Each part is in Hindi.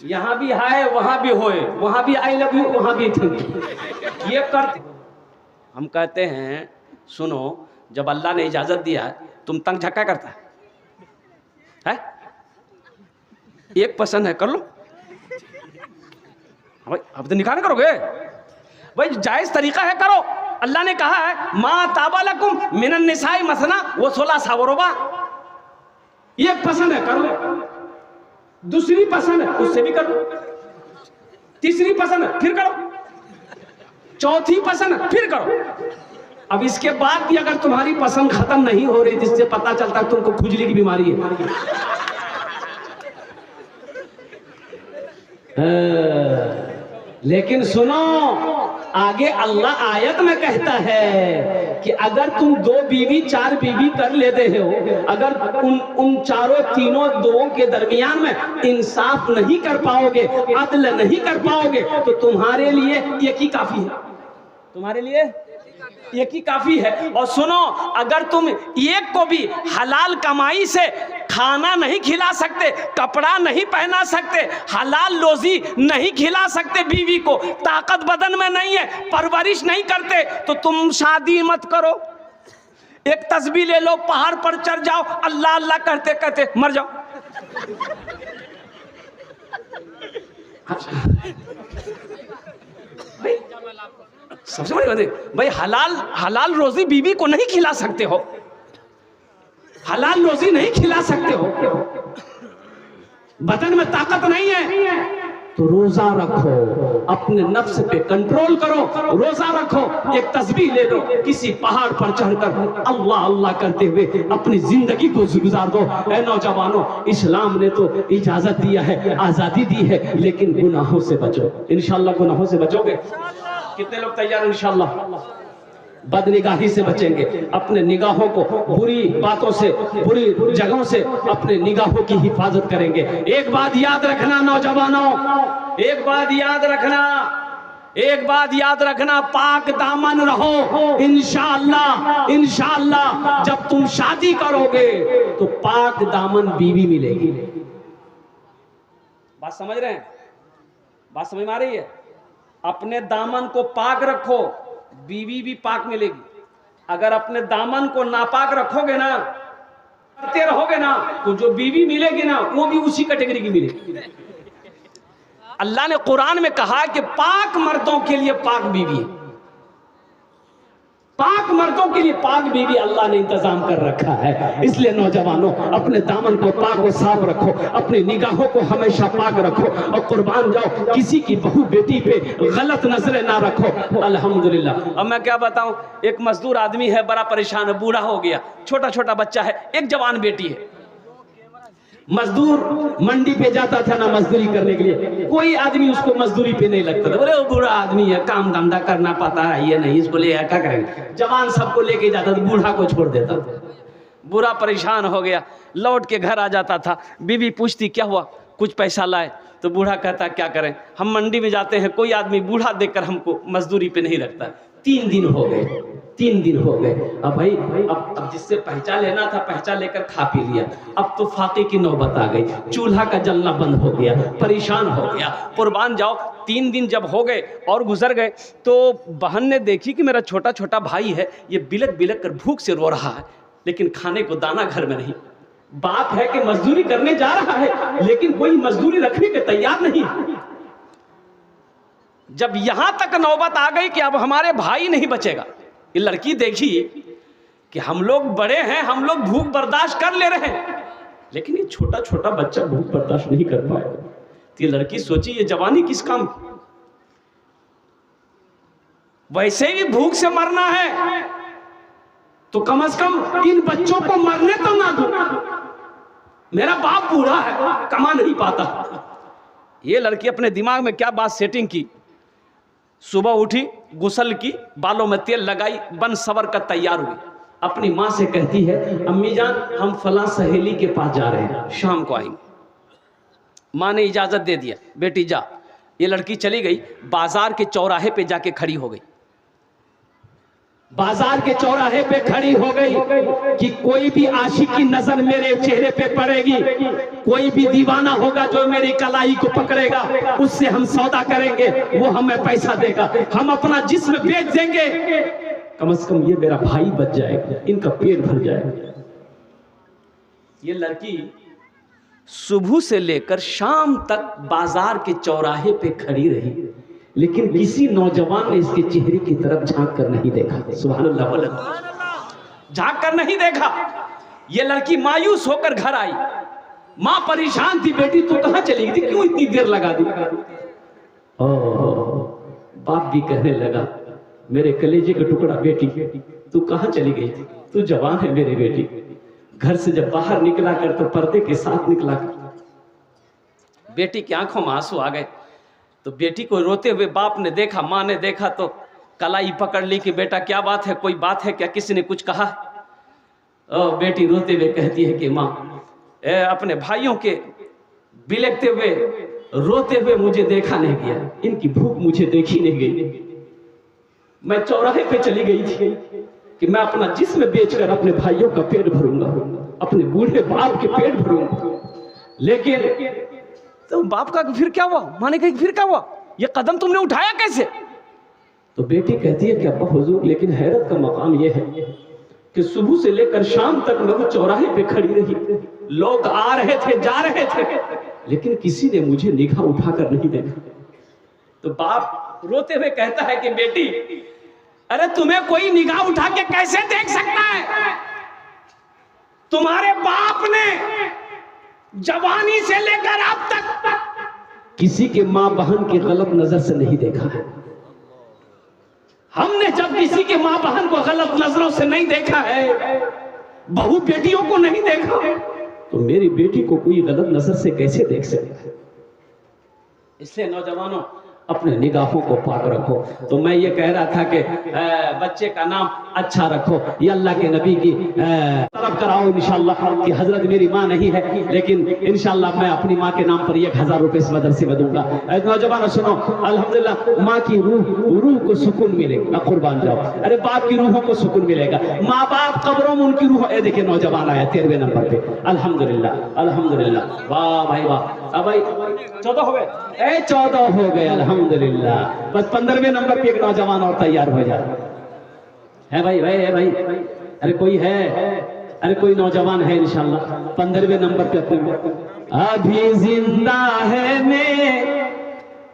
यहाँ भी है, वहाँ भी होए, वहाँ भी आई लव यू, वहाँ भी थैंक यू, ये करते। हम कहते हैं सुनो, जब अल्लाह ने इजाजत दिया है, तुम तंग झक्का करता है? एक पसंद है कर लो भाई, अब तो निकाह करोगे भाई, जायज तरीका है करो। अल्लाह ने कहा है मा ताबा लकुम मिनन निसाई मसना वो 16 सावरोबा। एक पसंद है कर लो, दूसरी पसंद है उससे भी करो, तीसरी पसंद है फिर करो, चौथी पसंद है फिर करो। अब इसके बाद भी अगर तुम्हारी पसंद खत्म नहीं हो रही, जिससे पता चलता है तुमको खुजली की बीमारी है। लेकिन सुनो, आगे अल्लाह आयत में कहता है कि अगर तुम 2 बीवी 4 बीवी कर लेते हो, अगर उन चारों तीनों दोनों के दरमियान में इंसाफ नहीं कर पाओगे, अदल नहीं कर पाओगे, तो तुम्हारे लिए एक ही काफी है, तुम्हारे लिए एक ही काफी है। और सुनो, अगर तुम एक को भी हलाल कमाई से खाना नहीं खिला सकते, कपड़ा नहीं पहना सकते, हलाल रोजी नहीं खिला सकते बीवी को, ताकत बदन में नहीं है, परवरिश नहीं करते, तो तुम शादी मत करो। एक तस्बीह ले लो, पहाड़ पर चढ़ जाओ, अल्लाह अल्लाह करते करते मर जाओ। सबसे बड़ी बात है भाई, हलाल रोजी बीवी को नहीं खिला सकते हो, हलाल रोजी नहीं खिला सकते हो, बदन में ताकत नहीं है, तो रोजा रखो, अपने नफ्स पे कंट्रोल करो, रोजा रखो, एक तस्बीह ले लो, किसी पहाड़ पर चढ़कर अल्लाह अल्लाह करते हुए अपनी जिंदगी को गुजार दो। ऐ नौजवानों, इस्लाम ने तो इजाजत दिया है, आजादी दी है, लेकिन गुनाहों से बचो। इंशाअल्लाह गुनाहों से बचोगे? कितने लोग तैयार इंशाअल्लाह? बदनिगाही से बचेंगे, अपने निगाहों को बुरी बातों से, बुरी जगहों से अपने निगाहों की हिफाजत करेंगे। एक बात याद रखना नौजवानों, एक बात याद रखना, एक बात याद रखना, पाक दामन रहो। इंशाअल्लाह इंशाअल्लाह जब तुम शादी करोगे तो पाक दामन बीवी मिलेगी। बात समझ रहे हैं? बात समझ में आ रही है? अपने दामन को पाक रखो, बीवी भी पाक मिलेगी। अगर अपने दामन को नापाक रखोगे ना, करते रहोगे ना, तो जो बीवी मिलेगी ना वो भी उसी कैटेगरी की मिलेगी। अल्लाह ने कुरान में कहा कि पाक मर्दों के लिए पाक बीवी है, पाक मर्दों के लिए पाक बीवी अल्लाह ने इंतजाम कर रखा है। इसलिए नौजवानों, अपने दामन को पाक और साफ रखो, अपनी निगाहों को हमेशा पाक रखो, और कुर्बान जाओ, किसी की बहू बेटी पे गलत नजरें ना रखो। अल्हम्दुलिल्लाह। अब मैं क्या बताऊं, एक मजदूर आदमी है, बड़ा परेशान है, बूढ़ा हो गया, छोटा छोटा बच्चा है, एक जवान बेटी है। मजदूर मंडी पे जाता था ना मजदूरी करने के लिए, कोई आदमी उसको मजदूरी पे नहीं लगता था, बोले वो बूढ़ा आदमी है, काम धंधा करना पाता है, ये नहीं, इसको ले क्या करेंगे। जवान सबको लेके जाता था, बूढ़ा को छोड़ देता था। बूढ़ा परेशान हो गया, लौट के घर आ जाता था, बीवी पूछती क्या हुआ, कुछ पैसा लाए, तो बूढ़ा कहता क्या करें, हम मंडी में जाते हैं, कोई आदमी बूढ़ा देखकर हमको मजदूरी पे नहीं रखता। 3 दिन हो गए, 3 दिन हो गए। अब भाई अब जिससे पहचान लेना था पहचान लेकर खा पी लिया, अब तो फाके की नौबत आ गई, चूल्हा का जलना बंद हो गया, परेशान हो गया। कुर्बान जाओ, 3 दिन जब हो गए और गुजर गए, तो बहन ने देखी कि मेरा छोटा छोटा भाई है, ये बिलक बिलक कर भूख से रो रहा है, लेकिन खाने को दाना घर में नहीं। बात है कि मजदूरी करने जा रहा है, लेकिन कोई मजदूरी रखने के तैयार नहीं। जब यहां तक नौबत आ गई कि अब हमारे भाई नहीं बचेगा, ये लड़की देखी कि हम लोग बड़े हैं, हम लोग भूख बर्दाश्त कर ले रहे हैं, लेकिन ये छोटा छोटा बच्चा भूख बर्दाश्त नहीं कर पाएगा। तो ये लड़की सोची ये जवानी किस काम की, वैसे ही भूख से मरना है तो कम से कम इन बच्चों को मरने तो ना दो, मेरा बाप बूढ़ा है, कमा नहीं पाता। ये लड़की अपने दिमाग में क्या बात सेटिंग की, सुबह उठी, गुसल की, बालों में तेल लगाई, बन सवर कर तैयार हुई, अपनी माँ से कहती है अम्मी जान हम फला सहेली के पास जा रहे हैं, शाम को आएंगे। माँ ने इजाजत दे दिया, बेटी जा। ये लड़की चली गई, बाजार के चौराहे पे जाके खड़ी हो गई। बाजार के चौराहे पे खड़ी हो गई कि कोई भी आशिक की नजर मेरे चेहरे पे पड़ेगी, कोई भी दीवाना होगा जो मेरी कलाई को पकड़ेगा, उससे हम सौदा करेंगे, वो हमें पैसा देगा, हम अपना जिस्म बेच देंगे, कम से कम ये मेरा भाई बच जाएगा, इनका पेट भर जाएगा। ये लड़की सुबह से लेकर शाम तक बाजार के चौराहे पे खड़ी रही, लेकिन किसी नौजवान ने इसके चेहरे की तरफ झांक कर नहीं देखा। सुभान अल्लाह, झांक कर नहीं देखा। ये लड़की मायूस होकर घर आई। माँ परेशान थी, बेटी तू कहाँ चली गई थी, क्यों इतनी देर लगा दी? बाप भी कहने लगा, मेरे कलेजे का टुकड़ा बेटी, तू कहाँ चली गई थी? तू जवान है मेरी बेटी। घर से जब बाहर निकला कर तो पर्दे के साथ निकला कर। बेटी की आंखों में आंसू आ गए। तो बेटी को रोते हुए बाप ने देखा, माँ ने देखा तो कलाई पकड़ ली कि बेटा क्या बात है, कोई बात है क्या, किसी ने कुछ कहा? बेटी रोते हुए कहती है कि माँ, अपने भाइयों के बिलखते हुए रोते हुए मुझे देखा नहीं गया, इनकी भूख मुझे देखी नहीं गई। मैं चौराहे पे चली गई थी कि मैं अपना जिस्म बेचकर अपने भाइयों का पेट भरूंगा, अपने बूढ़े बाप के पेट भरूंगा। लेकिन तो बाप का फिर क्या हुआ? माने कही फिर क्या हुआ, ये कदम तुमने उठाया कैसे? तो बेटी कहती है कि अब्बा हुजूर, लेकिन हैरत का मकाम यह है कि सुबह से लेकर शाम तक मैं वो चौराहे पे खड़ी रही, लोग आ रहे थे जा रहे थे, लेकिन किसी ने मुझे निगाह उठाकर नहीं देखा। तो बाप रोते हुए कहता है कि बेटी, अरे तुम्हें कोई निगाह उठा के कैसे देख सकता है? तुम्हारे बाप ने जवानी से लेकर अब तक किसी के मां बहन की गलत नजर से नहीं देखा है। हमने जब किसी के मां बहन को गलत नजरों से नहीं देखा है, बहू बेटियों को नहीं देखा, तो मेरी बेटी को कोई गलत नजर से कैसे देख सकता है? इसलिए नौजवानों, अपने निगाहों को पाक रखो। तो मैं ये कह रहा था कि बच्चे का नाम अच्छा रखो, ये अल्लाह के नबी की तरफ कराओ इंशाअल्लाह। कि हजरत मेरी माँ नहीं है, लेकिन इंशाअल्लाह मैं अपनी माँ के नाम पर 1000 रुपए इस मदरसे में दूंगा। नौजवानों सुनो, अल्हम्दुलिल्लाह माँ की रूह को सुकून मिलेगा, कुर्बान जाओ। अरे बाप की रूहों को सुकून मिलेगा, माँ बाप कब्रों में उनकी रूह। देखिए नौजवान आया 13वें नंबर पे, अल्हम्दुलिल्लाह अल्हम्दुलिल्लाह, वाह भाई वाह। अब भाई 14 हो गए, 14 हो गए अल्हम्दुलिल्लाह। बस 15वें नंबर पे एक नौजवान और तैयार हो जाए। है भाई, भाई है भाई, अरे कोई है, अरे कोई नौजवान है इंशाल्लाह 15वें नंबर पे अपने। अभी जिंदा है मैं,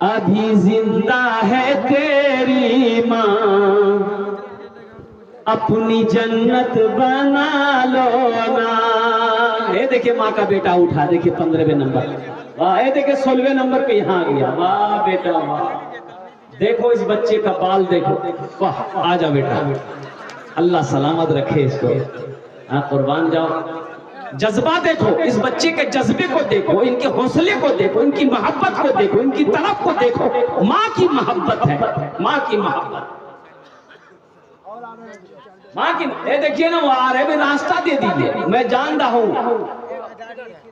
अभी जिंदा है तेरी माँ, अपनी जन्नत बना लो ना। ये देखिए माँ का बेटा उठा, देखिए 15वें नंबर, वाह। ये देखिए 16वें नंबर पे यहाँ आ गया, वाह बेटा वाह। देखो इस बच्चे का बाल देखो, वाह। आ जा बेटा, अल्लाह सलामत रखे इसको, हाँ कुर्बान जाओ। जज्बा देखो, इस बच्चे के जज्बे को देखो, इनके हौसले को देखो, इनकी मोहब्बत को देखो, इनकी तड़प को देखो। माँ की मोहब्बत है, माँ की मोहब्बत, माँ की। ये देखिए ना वो आ रहे, भी रास्ता दे दीजिए, मैं जान रहा हूँ,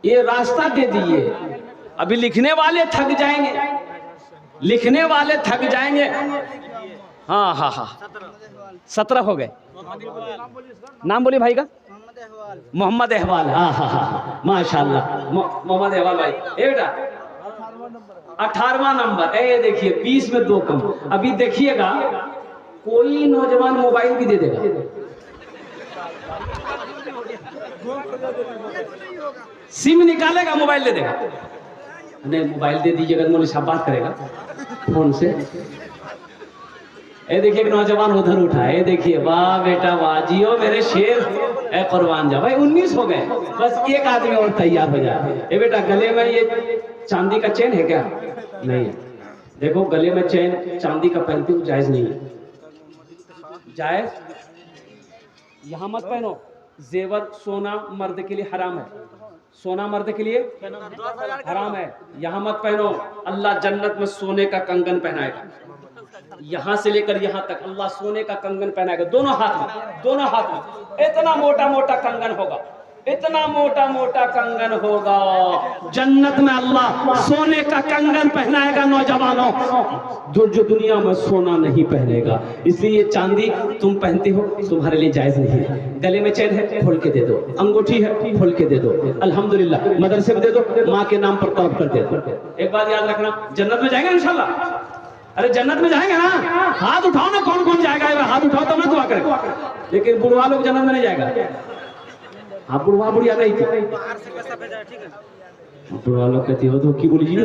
ये रास्ता दे दीजिए। अभी लिखने वाले थक जाएंगे, लिखने वाले थक जाएंगे। हाँ हाँ हाँ 17 हो गए। नाम बोलिए भाई का, मोहम्मद अहवाल। हाँ हाँ हाँ माशाल्लाह मोहम्मद अहवाल भाई। ए बेटा 18वां नंबर। ए देखिए 20 में 2 कम। अभी देखिएगा कोई नौजवान मोबाइल भी दे देगा, सिम निकालेगा मोबाइल दे देगा। नहीं मोबाइल दे दीजिएगा, मौलवी साहब बात करेगा फोन से। ए देखिए एक नौजवान उधर उठा है, देखिए वाह बेटा वाह, जियो मेरे शेर, ए कुर्बान जा। भाई 19 हो गए, बस एक आदमी और तैयार हो जाए। ए बेटा गले में ये चांदी का चेन है क्या? नहीं। देखो गले में चेन चांदी का पहनते हो जायज नहीं है, जायज यहाँ मत पहनो। जेवर सोना मर्द के लिए हराम है, सोना मर्द के लिए हराम है, यहाँ मत पहनो। अल्लाह जन्नत में सोने का कंगन पहनाएगा, यहाँ से लेकर यहाँ तक अल्लाह सोने का कंगन पहनाएगा, दोनों हाथ में, दोनों हाथ में। इतना मोटा मोटा कंगन होगा, इतना मोटा मोटा कंगन होगा। जन्नत में अल्लाह सोने का कंगन पहनाएगा नौजवानों, जो दुनिया में सोना नहीं पहनेगा। इसलिए चांदी तुम पहनते हो तुम्हारे लिए जायज नहीं है। गले में चेन है खोल के दे दो, अंगूठी है खोल के दे दो, अल्हम्दुलिल्लाह। मदरसे में दे दो, माँ के नाम पर तौब कर दे दो। एक बात याद रखना, जन्नत में जाएंगे इंशाल्लाह। अरे जन्नत में जाएंगे ना, हाथ उठाओ ना, कौन कौन जाएगा? हाथ उठाओ तो मैं दुआ करेंगे। लेकिन बुढ़वा लोग जन्नत में नहीं जाएगा। हाँ बुढ़वा बुढ़िया नहीं थी, बुढ़वा लोग कहती हो तो की बोली जी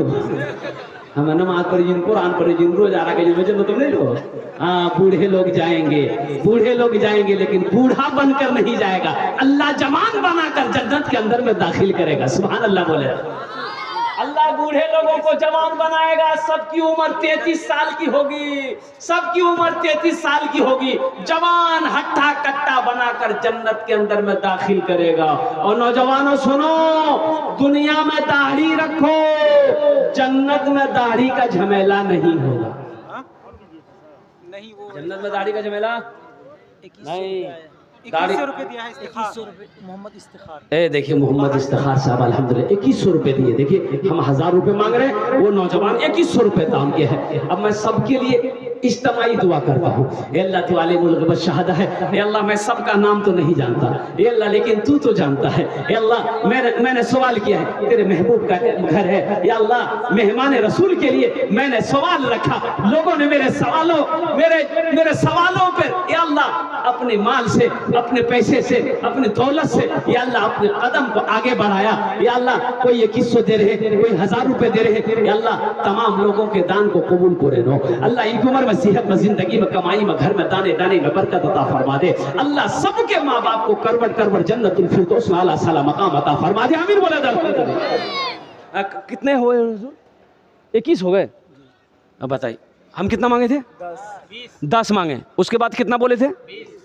हम नमाज पढ़ी जिन, कुरान पढ़ी जिन, रोजाना के जिन, तुम नहीं लो। हाँ बूढ़े लोग जाएंगे, बूढ़े लोग जाएंगे, लेकिन बूढ़ा बनकर नहीं जाएगा। अल्लाह जवान बनाकर जन्नत के अंदर में दाखिल करेगा। सुभान अल्लाह बोले। अल्लाह बूढ़े लोगों को जवान बनाएगा। सबकी उम्र 33 साल की होगी, सबकी उम्र 33 साल की होगी। जवान हट्टा कट्टा बनाकर जन्नत के अंदर में दाखिल करेगा। और नौजवानों सुनो, दुनिया में दाढ़ी रखो, जन्नत में दाढ़ी का झमेला नहीं होगा। नहीं वो जन्नत में दाढ़ी का झमेला नहीं। 2100 रुपए दिया है, 2100 रुपए मोहम्मद इफ्तिखार। ए देखिए मोहम्मद इफ्तिखार साहब अल्हम्दुलिल्लाह 2100 रुपए दिए। देखिए हम 1000 रुपए मांग रहे हैं, वो नौजवान 2100 रुपए दाम के है। अब मैं सबके लिए इज्तिमाई दुआ करता हूँ। अल्लाह तू आलिम मुल्क शहादा है। अल्लाह मैं सबका नाम तो नहीं जानता अल्लाह, लेकिन तू तो जानता है। अल्लाह मैंने सवाल किया है, तेरे महबूब का घर है अल्लाह, मेहमान रसूल के लिए मैंने सवाल रखा। लोगों ने मेरे सवालों पर अल्लाह अपने माल से, अपने पैसे से, अपने दौलत से अल्लाह अपने कदम को आगे बढ़ाया। अल्लाह कोई 2100 दे रहे, कोई 1000 रुपए दे रहे। अल्लाह तमाम लोगों के दान को कबूल करे नो। अल्लाह इनकी उम्र में, सेहत में, जिंदगी में, कमाई में, घर में, दाने दाने में बरकत अता फरमा दे। अल्लाह सबके माँ बाप को करवट करवट जन्नतुल फिरदौस में आला साला मकाम अता फरमा दे। आमीन बोला दर। कितने हुए हुजूर? 21 हो गए। अब बताइए हम कितना मांगे थे? 10 मांगे। उसके बाद कितना बोले थे?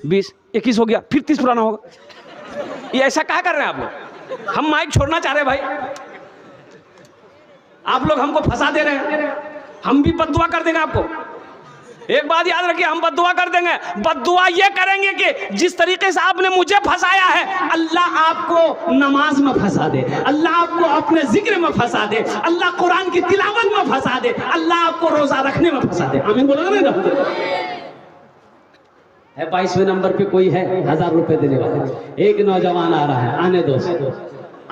20। 21 हो गया, फिर 30 पुराना होगा। ये ऐसा क्या कर रहे हैं आप लोग? हम माइक छोड़ना चाह रहे हैं भाई, आप लोग हमको फंसा दे रहे हैं। हम भी बद्दुआ कर देंगे आपको। एक बात याद रखिए, हम बद्दुआ कर देंगे। बद्दुआ ये करेंगे कि जिस तरीके से आपने मुझे फंसाया है, अल्लाह आपको नमाज में फंसा दे, अल्लाह आपको अपने जिक्र में फंसा दे, अल्लाह कुरान की तिलावत में फंसा दे, अल्लाह आपको रोजा रखने में फंसा दे। आमीन बोलोगे ना? है 22वें नंबर पे कोई है 1000 रुपए देने वाला। एक नौजवान आ रहा है, आने दो,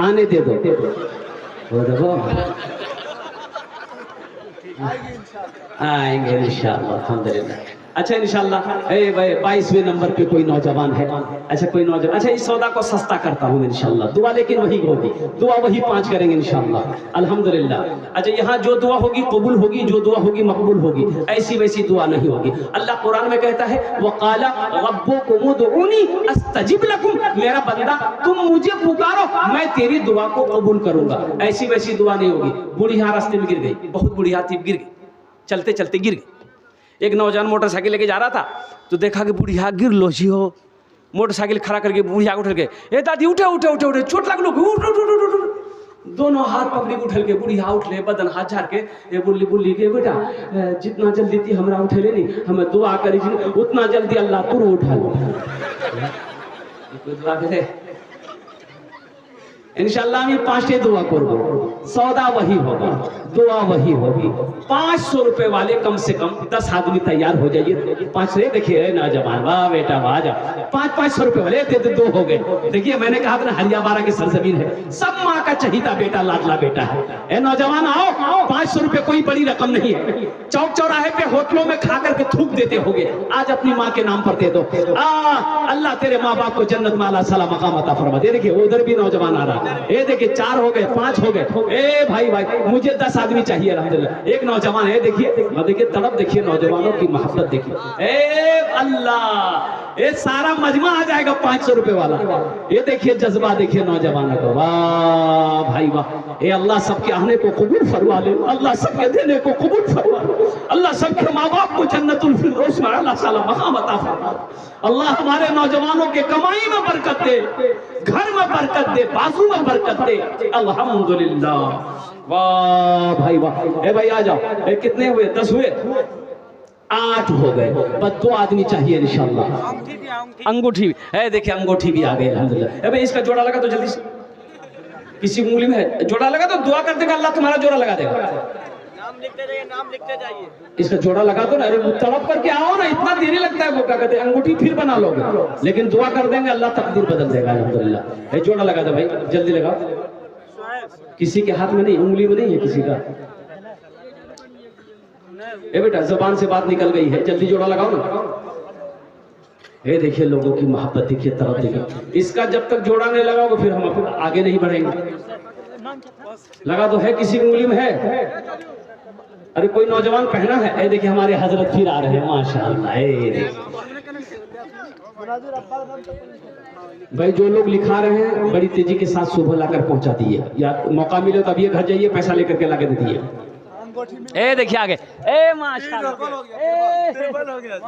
आने दे दो। वो देखो आएंगे इंशाअल्लाह, अल्हम्दुलिल्लाह। अच्छा इंशाअल्लाह 22वें नंबर पे कोई नौजवान है। अच्छा कोई नौजवान, अच्छा इस सौदा को सस्ता करता हूँ इंशाअल्लाह। दुआ लेकिन वही होगी, दुआ वही 5 करेंगे इंशाअल्लाह, अल्हम्दुलिल्लाह। अच्छा यहाँ जो दुआ होगी कबूल होगी, जो दुआ होगी मकबूल होगी, ऐसी वैसी दुआ नहीं होगी। अल्लाह कुरान में कहता है वक़ाला रब्बुकुम उदऊनी अस्तजिब लकुम, मेरा बंदा तुम मुझे पुकारो मैं तेरी दुआ को कबूल करूंगा। ऐसी वैसी दुआ नहीं होगी। बुढ़िया रास्ते में गिर गई, बहुत बुढ़िया थी, गिर गई, चलते चलते गिर गई। एक नौजवान मोटरसाइकिल लेके जा रहा था तो देखा कि बुढ़िया गिर लो जी हो। मोटरसाइकिल खड़ा करके बुढ़िया उठल के, ए दादी उठे उठे उठे उठे, चोट लग लो, उठ उठ उठ उठ। दोनों हाथ पकड़ी उठल के बुढ़िया उठले, बदन हाथ झाड़ के ए बुल्ली बुल्ली के बेटा जितना जल्दी थी हमरा उठेले नहीं, हमें दुआ करी उतना जल्दी अल्लाह तू उठा लो। दुआ करे इंशाअल्लाह আমি 5 दुआ করব, सौदा वही होगा, दुआ वही होगी। 500 रुपए वाले कम से कम 10 आदमी तैयार हो जाइए। 5 रे देखिए नौजवान, वाह बेटा वाह, जा 500 रुपए वाले दे 2 हो गए। देखिए मैंने कहा था हरिया बारा की सरजमीन है, सब माँ का चहीता बेटा, लाडला बेटा है। ए नौजवान आओ, 500 रुपए कोई बड़ी रकम नहीं है। चौक चौराहे पे होटलों में खा करके थूक देते होगे, आज अपनी माँ के नाम पर दे दो। अल्लाह तेरे माँ बाप को जन्नत में आला साला मकाम अता फरमा दे। देखिए उधर भी नौजवान आ रहा है, ये देखिए 4 हो गए, 5 हो गए। ए भाई मुझे 10 आदमी चाहिए अल्हम्दुलिल्लाह। एक नौजवान है, देखिए तड़प देखिए, नौजवानों की मोहब्बत देखिए। ए अल्लाह, ये सारा मजमा आ जाएगा 500 रुपए वाला। ये देखिए जज्बा देखिए नौजवानों को, वाह भाई वाह। ये अल्लाह सबके आने को कबूल फरमा ले, अल्लाह सबके देने को कबूल फरमा ले, अल्लाह सबके माँ बाप को जन्नतुल फिरदौस में आला साला मकाम अता फरमा। अल्लाह हमारे नौजवानों के कमाई में बरकत दे, घर में बरकत दे, बाजू में बरकत दे, अल्हम्दुलिल्लाह। वाह भाई वाह। ए भाई आ जाओ, कितने हुए? 10 हुए। 8 हो गए, बस 2 आदमी चाहिए इंशाल्लाह। अंगूठी है, देखिए अंगूठी भी आ गई अल्हम्दुलिल्लाह। अबे इसका जोड़ा लगा तो जल्दी से, किसी उंगली में है जोड़ा लगा तो दुआ कर देगा अल्लाह तुम्हारा जोड़ा लगा देगा। नाम लिखते जाइए, नाम लिखते जाइए। इसका जोड़ा लगा दो ना, अरे तड़प करके आओ ना, इतना देरी लगता है वो क्या कहते हैं, अंगूठी फिर बना लोगे, लेकिन दुआ कर देंगे अल्लाह तकदीर बदल देगा अल्हम्दुलिल्लाह। ये जोड़ा लगा दो भाई, जल्दी लगाओ। किसी के हाथ में नहीं, उंगली में नहीं है किसी का। ए बेटा जुबान से बात निकल गई है, जल्दी जोड़ा लगाओ ना। ये देखिए लोगों की मोहब्बत देखिए, तरफ देखिए। इसका जब तक जोड़ा नहीं लगाओगे फिर हम आगे नहीं बढ़ेंगे। लगा दो, है किसी उंगली में है? अरे कोई नौजवान पहना है? ये देखिए हमारे हजरत फिर आ रहे हैं माशाअल्लाह। भाई जो लोग लिखा रहे हैं बड़ी तेजी के साथ सुबह लाकर पहुंचा दिए, या मौका मिले तो अभी घर जाइए पैसा लेकर के लाके दे दिए। ए देखिए आगे, ए माशाअल्लाह,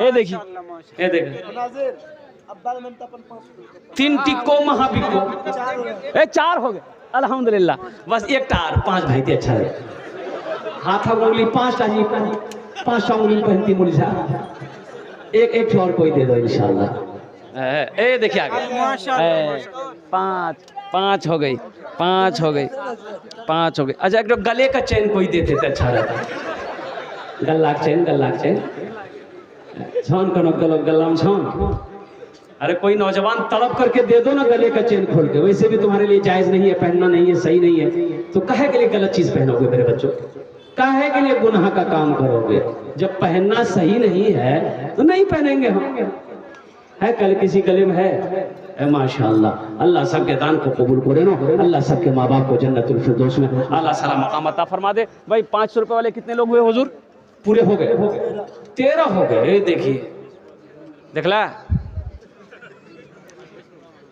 ए देखिए, ए देखिए 3 टिक्को महाबिको, ए 4 हो गए अल्हम्दुलिल्लाह। बस एक टार 5 भाई थे, अच्छा है। हाथ उंगली 5 चाहिए, 5 उंगली पहनती मुझे साहब, एक और कोई दे दो इंशाल्लाह। ए देखिए आगे 5 हो गई, 5 हो गई, 5 हो गई। अच्छा एक गले का चेन कोई देते थे अच्छा रहता, गला चेन छान कनो गला छान। अरे कोई नौजवान तड़प करके दे दो ना गले का चेन खोल के, वैसे भी तुम्हारे लिए जायज नहीं है, पहनना नहीं है, सही नहीं है, तो काहे के लिए गलत चीज पहनोगे मेरे बच्चों, काहे के लिए गुनाह का काम करोगे? जब पहनना सही नहीं है तो नहीं पहनेंगे हम। है कल किसी गले में है? माशाअल्लाह, अल्लाह सबके दान को कबूल करे ना, अल्लाह सबके माँ बाप को जन्नतुल फिरदौस में अल्लाह सारा मकाम अता फरमा दे। भाई 500 रुपए वाले कितने लोग हुए हुजूर? पूरे हो गए, 13 हो गए। देखिए देखला,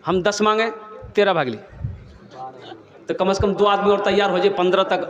हम 10 मांगे 13 भाग ली, तो कम से कम 2 आदमी और तैयार हो जाए, 15 तक